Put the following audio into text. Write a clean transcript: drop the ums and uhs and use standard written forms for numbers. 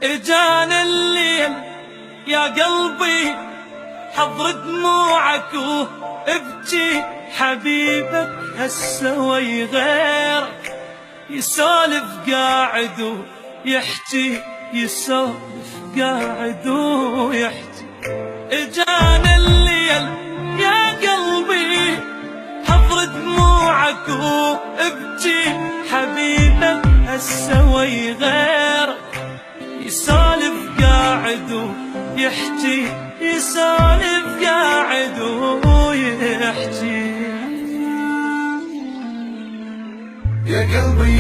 اجانا الليل يا قلبي حضر دموعك وابكي، حبيبك هسه وي غيرك يسولف قاعد ويحكي، يسولف قاعد ويحكي. اجانا الليل يا قلبي حضر دموعك وابكي، حبيبك هسه وي غيرك يسولف قاعد ويحكي، يسولف قاعد ويحكي. يا قلبي